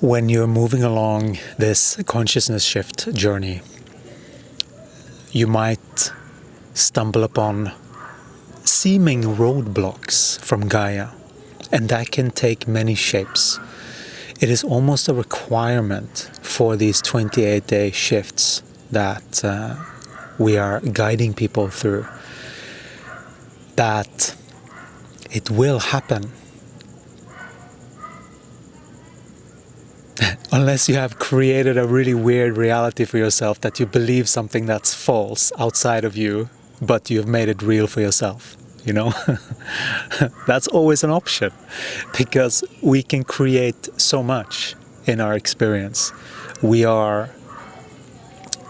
When you're moving along this consciousness shift journey, you might stumble upon seeming roadblocks from Gaia, and that can take many shapes. It is almost a requirement for these 28-day shifts that we are guiding people through, that it will happen. Unless you have created a really weird reality for yourself that you believe something that's false outside of you, but you've made it real for yourself, you know? That's always an option, because we can create so much in our experience. We are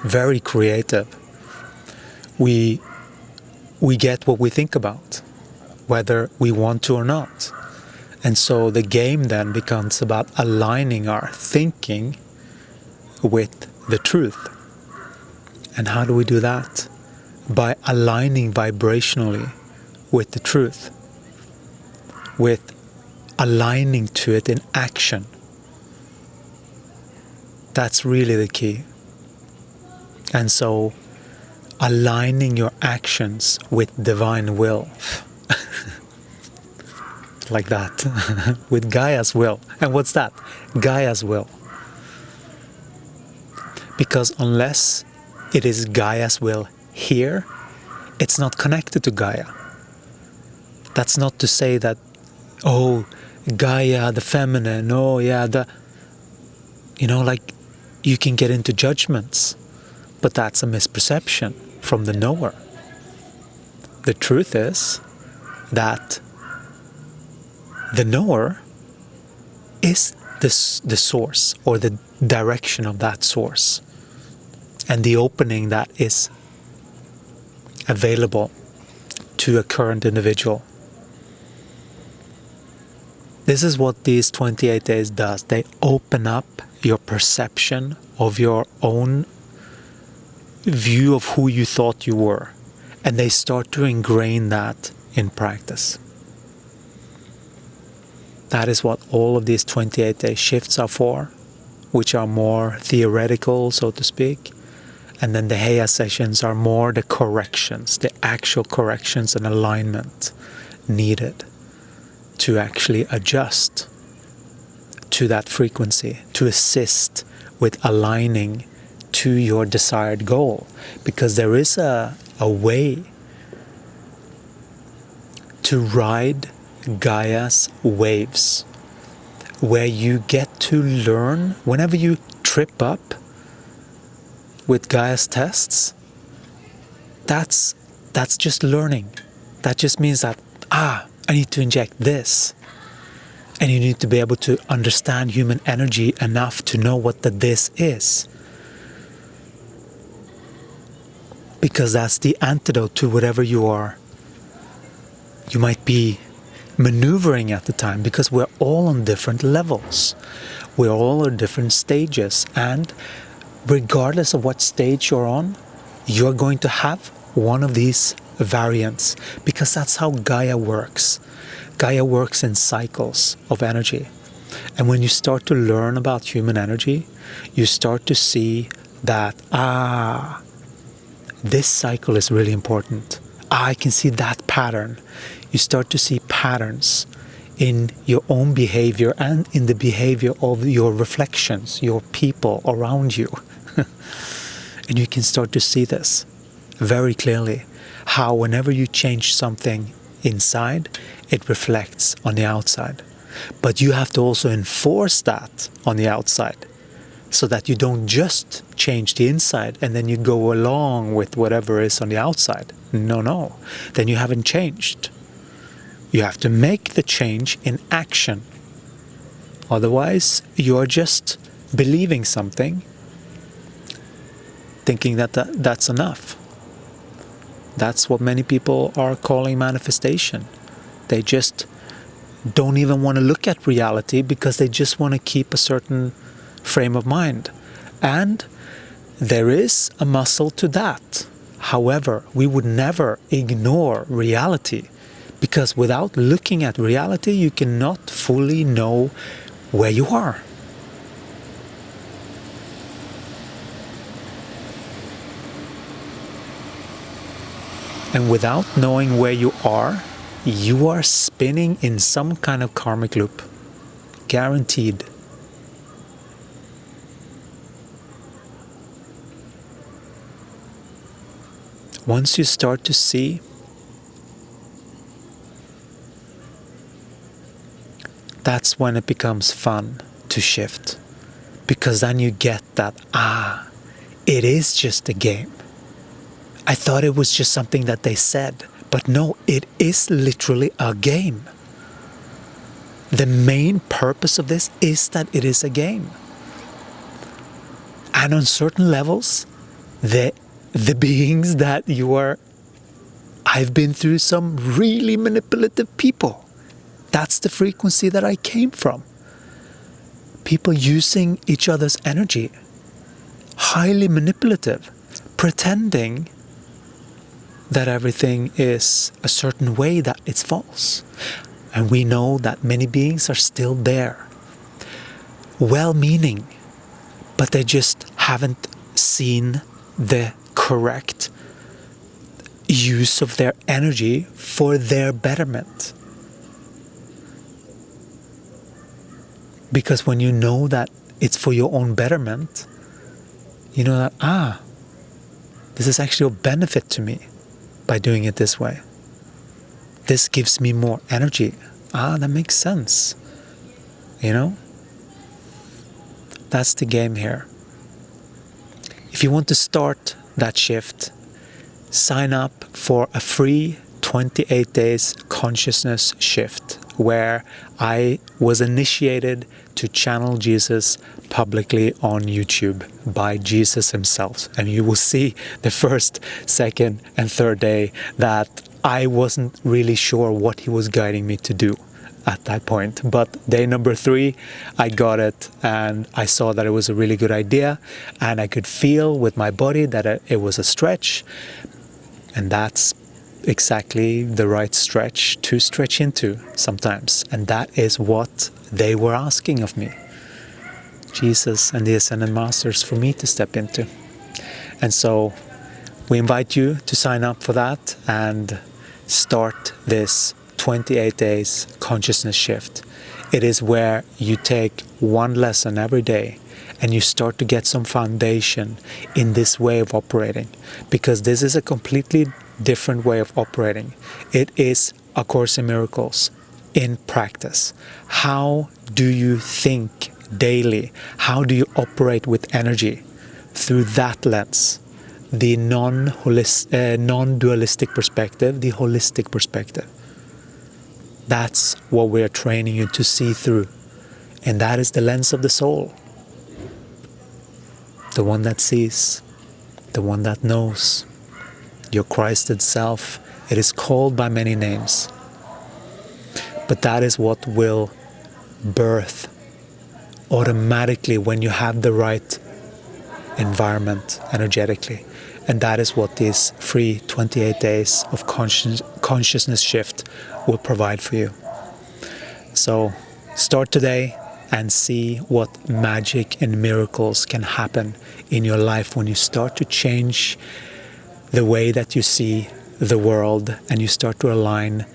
very creative. We get what we think about, whether we want to or not. And so the game then becomes about aligning our thinking with the truth. And how do we do that? By aligning vibrationally with the truth, with aligning to it in action. That's really the key. And so aligning your actions with divine will. Like that, with Gaia's will. And what's that? Gaia's will. Because unless it is Gaia's will here, it's not connected to Gaia. That's not to say that, oh, Gaia, the feminine, oh yeah, like you can get into judgments, but that's a misperception from the knower. The truth is that the knower is the source, or the direction of that source, and the opening that is available to a current individual. This is what these 28 days does. They open up your perception of your own view of who you thought you were, and they start to ingrain that in practice. That is what all of these 28-day shifts are for, which are more theoretical, so to speak. And then the Heya sessions are more the corrections, the actual corrections and alignment needed to actually adjust to that frequency, to assist with aligning to your desired goal. Because there is a way to ride Gaia's waves, where you get to learn whenever you trip up with Gaia's tests. That's just learning. That just means that I need to inject this, and you need to be able to understand human energy enough to know what the this is, because that's the antidote to whatever you might be maneuvering at the time, because we're all on different levels. We're all on different stages, and regardless of what stage you're on, you're going to have one of these variants, because that's how Gaia works. Gaia works in cycles of energy. And when you start to learn about human energy, you start to see that, this cycle is really important. I can see that pattern. You start to see patterns in your own behavior and in the behavior of your reflections, your people around you. And you can start to see this very clearly, how whenever you change something inside, it reflects on the outside. But you have to also enforce that on the outside, so that you don't just change the inside and then you go along with whatever is on the outside. No. Then you haven't changed. You have to make the change in action. Otherwise, you're just believing something, thinking that that's enough. That's what many people are calling manifestation. They just don't even want to look at reality, because they just want to keep a certain frame of mind. And there is a muscle to that. However, we would never ignore reality, because without looking at reality, you cannot fully know where you are. And without knowing where you are spinning in some kind of karmic loop. Guaranteed. Once you start to see, that's when it becomes fun to shift. Because then you get that, it is just a game. I thought it was just something that they said, but no, it is literally a game. The main purpose of this is that it is a game. And on certain levels, the beings that you are, I've been through some really manipulative people. That's the frequency that I came from. People using each other's energy, highly manipulative, pretending that everything is a certain way that it's false. And we know that many beings are still there, well-meaning, but they just haven't seen the correct use of their energy for their betterment. Because when you know that it's for your own betterment, you know that, this is actually a benefit to me by doing it this way. This gives me more energy. That makes sense. You know? That's the game here. If you want to start that shift, sign up for a free 28 days consciousness shift where I was initiated to channel Jesus publicly on YouTube by Jesus himself. And you will see the first, second, and third day that I wasn't really sure what he was guiding me to do at that point. But day number 3, I got it and I saw that it was a really good idea and I could feel with my body that it was a stretch. And that's exactly the right stretch to stretch into sometimes. And that is what they were asking of me, Jesus and the Ascended Masters, for me to step into. And so we invite you to sign up for that and start this 28 days consciousness shift. It is where you take one lesson every day and you start to get some foundation in this way of operating, because this is a completely different way of operating. It is A Course in Miracles in practice. How do you think daily? How do you operate with energy? Through that lens, the non-dualistic perspective, the holistic perspective. That's what we're training you to see through. And that is the lens of the soul. The one that sees, the one that knows. Your Christed self. It is called by many names. But that is what will birth automatically when you have the right environment energetically. And that is what this free 28 days of consciousness shift will provide for you. So start today and see what magic and miracles can happen in your life when you start to change the way that you see the world and you start to align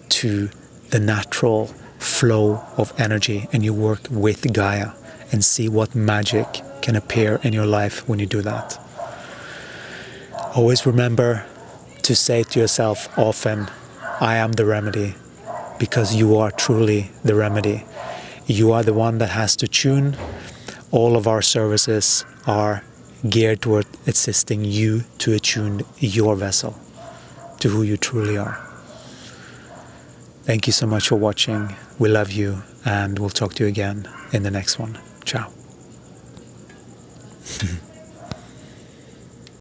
to the natural flow of energy and you work with Gaia and see what magic can appear in your life when you do that. Always remember to say to yourself often, I am the remedy, because you are truly the remedy. You are the one that has to tune. All of our services are geared toward assisting you to attune your vessel to who you truly are. Thank you so much for watching. We love you and we'll talk to you again in the next one. Ciao.